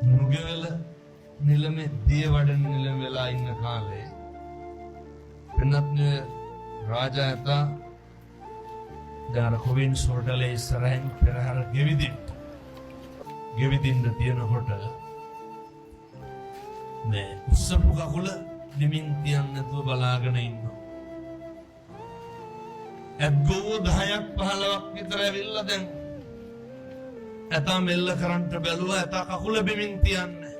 නුගවැල නිලමේ දියවඩන නිලම වෙලා ඉන්න කාලේ වෙනත් රාජා ඇතා දැන් කොවින් සොරටලේ ඉස්සරහින් පෙරහැර ගෙවිදින්න තියෙනකොට මේ උස්සපු කකුල දෙමින් තියන්න නැතුව බලාගෙන ඉන්නවා. ඇද්ගොව 10ක් 15ක් විතර ඇවිල්ලා දැන් ඇතා මෙල්ල කරන්ට බැලුවා. ඇතා කකුල බිමින් තියන්නේ.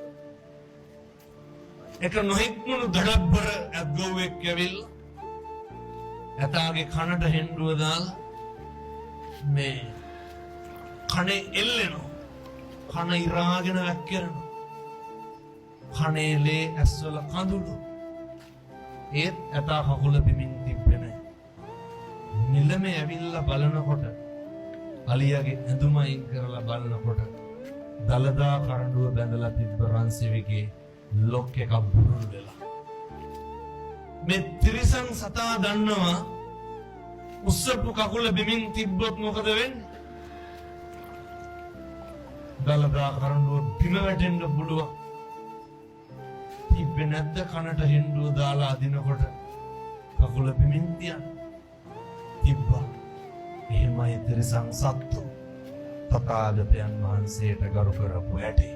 එක නොහික්මුණු දඩබ්බර ඇද්ගොවෙක් ඇවිල්ලා ඇතාගේ කනට හෙන්ඩුව දාලා මේ කනේ එල්ලෙනවා. කන ඉරාගෙන වැක්කිරෙනවා. කනේ ලේ ඇස්වල කඳුළු. ඒත් ඇතා කකුල බිමින් තිබ්බේ නැහැ. නිලමේ ඇවිල්ලා බලනකොට අලියාගේ ඇඳුම අයින් කරලා බලනකොට දලදා කරඬුව බැඳලා තිබ්බ රන්සිවිගේ ලොක් එකක් බුරුල් වෙලා. මේ ත්‍රිසං සතා දන්නවා උස්සපු කකුල බිමින් තිබ්බොත් මොකද වෙන්නේ? දලදා කරඬුව බිම වැටෙන්න පුළුවන්. තිබ්බේ නැද්ද කනට හෙන්ඩුව දාලා අදිනකොට කකුල බිමින් තිබ්බා. එහෙමයි ත්‍රිසං සත්තු තථාගතයන් වහන්සේට ගරු කරපු හැටි.